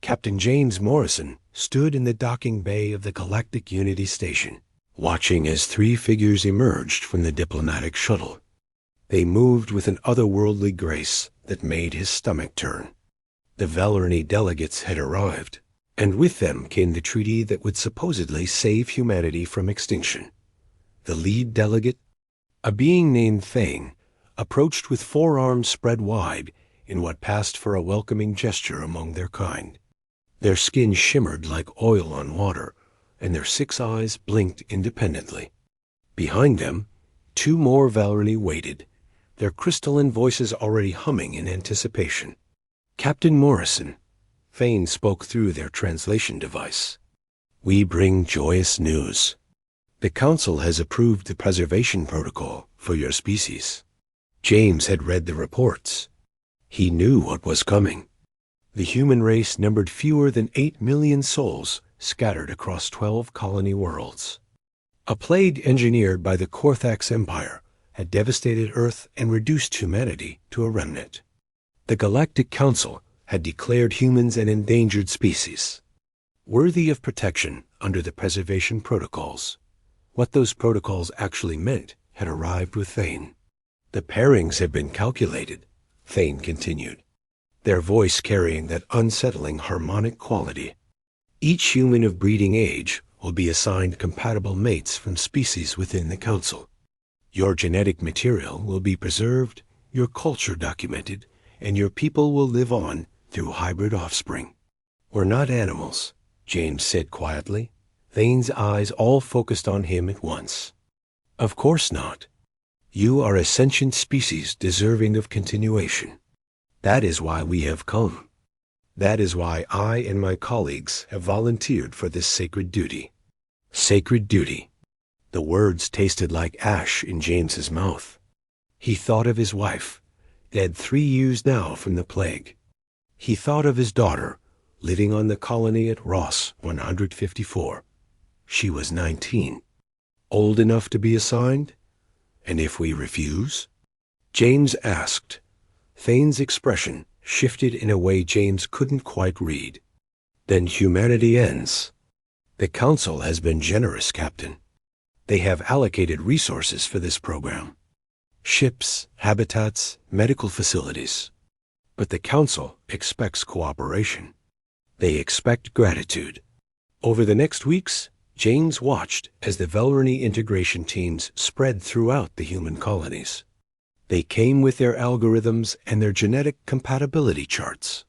Captain James Morrison stood in the docking bay of the Galactic Unity Station, watching as three figures emerged from the diplomatic shuttle. They moved with an otherworldly grace that made his stomach turn. The Valorny delegates had arrived, and with them came the treaty that would supposedly save humanity from extinction. The lead delegate, a being named Thane, approached with forearms spread wide in what passed for a welcoming gesture among their kind. Their skin shimmered like oil on water, and their 6 eyes blinked independently. Behind them, 2 more Valorny waited, their crystalline voices already humming in anticipation. Captain Morrison, Thane spoke through their translation device. "We bring joyous news. The Council has approved the preservation protocol for your species." James had read the reports. He knew what was coming. The human race numbered fewer than 8 million souls scattered across 12 colony worlds. A plague engineered by the Korthax Empire had devastated Earth and reduced humanity to a remnant. The Galactic Council had declared humans an endangered species, worthy of protection under the preservation protocols. What those protocols actually meant had arrived with Thane. "The pairings have been calculated," Thane continued, their voice carrying that unsettling harmonic quality. "Each human of breeding age will be assigned compatible mates from species within the Council. Your genetic material will be preserved, your culture documented, and your people will live on through hybrid offspring." "We're not animals," James said quietly, Thane's eyes all focused on him at once. "Of course not. You are a sentient species deserving of continuation. That is why we have come. That is why I and my colleagues have volunteered for this sacred duty." Sacred duty. The words tasted like ash in James's mouth. He thought of his wife, dead 3 years now from the plague. He thought of his daughter, living on the colony at Ross 154. She was 19. Old enough to be assigned? And if we refuse? James asked. Thane's expression shifted in a way James couldn't quite read. "Then humanity ends." "The Council has been generous, Captain. They have allocated resources for this program. Ships, habitats, medical facilities. But the Council expects cooperation. They expect gratitude." Over the next weeks, James watched as the Valorny integration teams spread throughout the human colonies. They came with their algorithms and their genetic compatibility charts.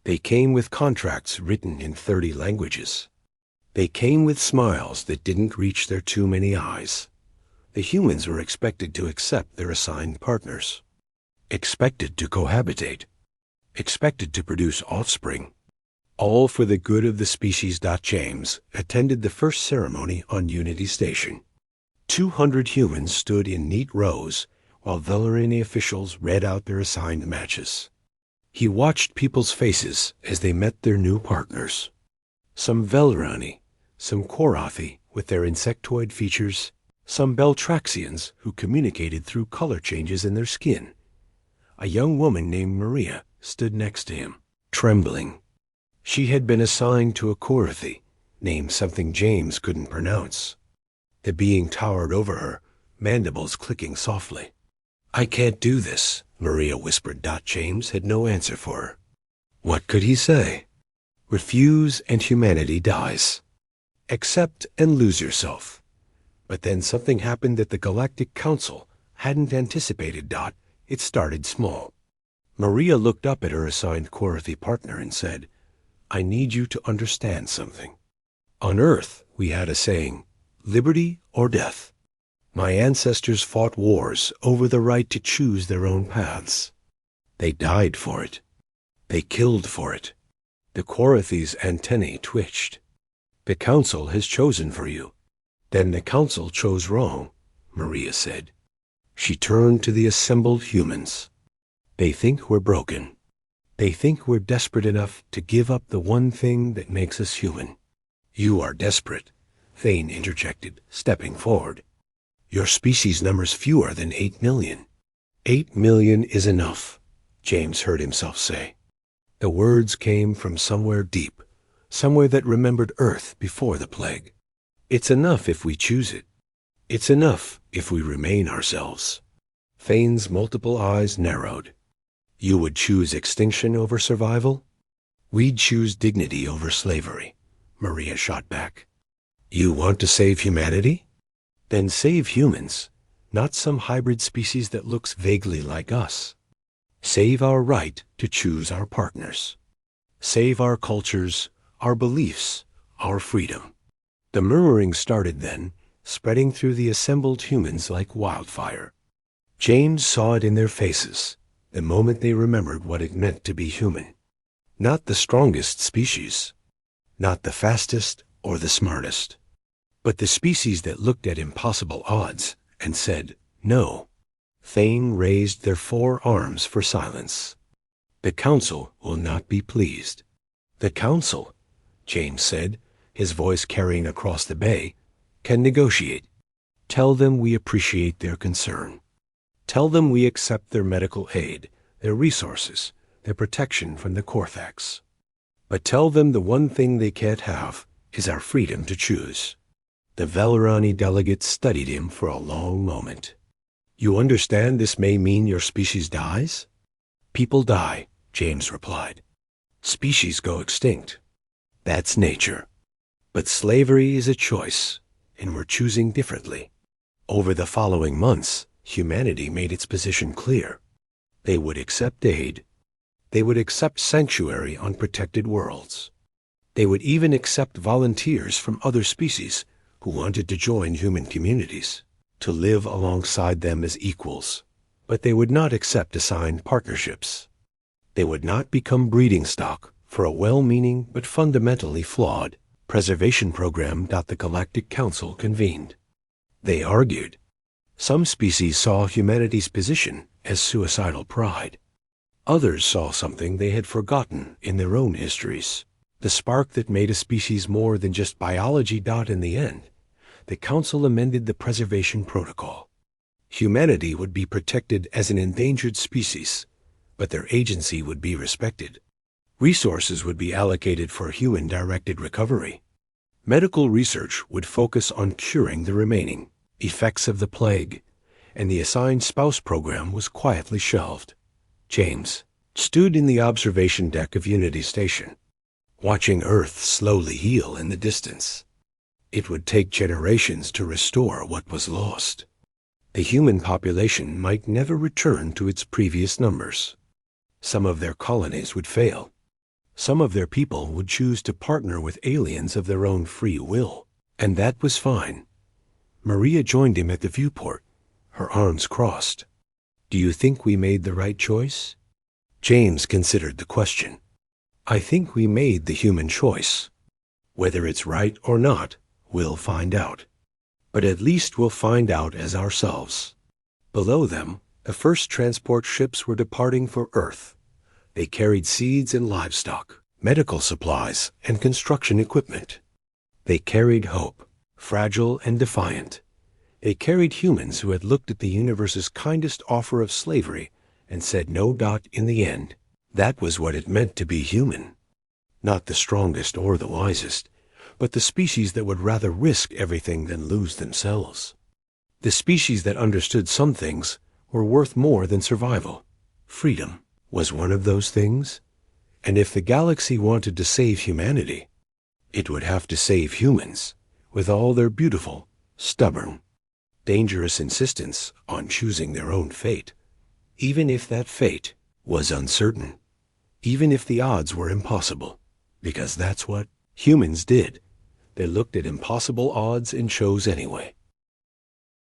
They came with contracts written in 30 languages. They came with smiles that didn't reach their too many eyes. The humans were expected to accept their assigned partners, expected to cohabitate, expected to produce offspring, all for the good of the species. James attended the first ceremony on Unity Station. 200 humans stood in neat rows while Valorany officials read out their assigned matches. He watched people's faces as they met their new partners. Some Valorany, some Korathi with their insectoid features, some Beltraxians who communicated through color changes in their skin. A young woman named Maria stood next to him, trembling. She had been assigned to a Korathi, named something James couldn't pronounce. The being towered over her, mandibles clicking softly. "I can't do this," Maria whispered. James had no answer for her. What could he say? Refuse and humanity dies. Accept and lose yourself. But then something happened that the Galactic Council hadn't anticipated. It started small. Maria looked up at her assigned Korathi partner and said, "I need you to understand something. On Earth, we had a saying, liberty or death. My ancestors fought wars over the right to choose their own paths. They died for it. They killed for it." The Korathi's antennae twitched. "The Council has chosen for you." "Then the Council chose wrong," Maria said. She turned to the assembled humans. "They think we're broken. They think we're desperate enough to give up the one thing that makes us human." "You are desperate," Thane interjected, stepping forward. "Your species numbers fewer than 8 million. 8 million is enough," James heard himself say. The words came from somewhere deep, somewhere that remembered Earth before the plague. It's enough if we choose it. It's enough if we remain ourselves. Fane's multiple eyes narrowed. You would choose extinction over survival? We'd choose dignity over slavery, Maria shot back. You want to save humanity? Then save humans, not some hybrid species that looks vaguely like us. Save our right to choose our partners. Save our cultures, our beliefs, our freedom. The murmuring started then, spreading through the assembled humans like wildfire. James saw it in their faces, the moment they remembered what it meant to be human. Not the strongest species, not the fastest or the smartest, but the species that looked at impossible odds and said, no. Thane raised their 4 arms for silence. The council will not be pleased. The council, James said, his voice carrying across the bay, can negotiate. Tell them we appreciate their concern. Tell them we accept their medical aid, their resources, their protection from the Korthax. But tell them the one thing they can't have is our freedom to choose. The Valerani delegate studied him for a long moment. You understand this may mean your species dies? People die, James replied. Species go extinct. That's nature. But slavery is a choice, and we're choosing differently. Over the following months, humanity made its position clear. They would accept aid. They would accept sanctuary on protected worlds. They would even accept volunteers from other species who wanted to join human communities, to live alongside them as equals. But they would not accept assigned partnerships. They would not become breeding stock for a well-meaning but fundamentally flawed preservation program that the Galactic Council convened. They argued. Some species saw humanity's position as suicidal pride. Others saw something they had forgotten in their own histories, the spark that made a species more than just biology. In the end, the Council amended the preservation protocol. Humanity would be protected as an endangered species, but their agency would be respected. Resources would be allocated for human-directed recovery. Medical research would focus on curing the remaining effects of the plague, and the assigned spouse program was quietly shelved. James stood in the observation deck of Unity Station, watching Earth slowly heal in the distance. It would take generations to restore what was lost. The human population might never return to its previous numbers. Some of their colonies would fail. Some of their people would choose to partner with aliens of their own free will, and that was fine. Maria joined him at the viewport, her arms crossed. Do you think we made the right choice? James considered the question. I think we made the human choice. Whether it's right or not, we'll find out. But at least we'll find out as ourselves. Below them, the first transport ships were departing for Earth. They carried seeds and livestock, medical supplies, and construction equipment. They carried hope, fragile and defiant. They carried humans who had looked at the universe's kindest offer of slavery and said no. In the end, that was what it meant to be human. Not the strongest or the wisest, but the species that would rather risk everything than lose themselves. The species that understood some things were worth more than survival. Freedom was one of those things. And if the galaxy wanted to save humanity, it would have to save humans, with all their beautiful, stubborn, dangerous insistence on choosing their own fate, even if that fate was uncertain, even if the odds were impossible, because that's what humans did. They looked at impossible odds and chose anyway.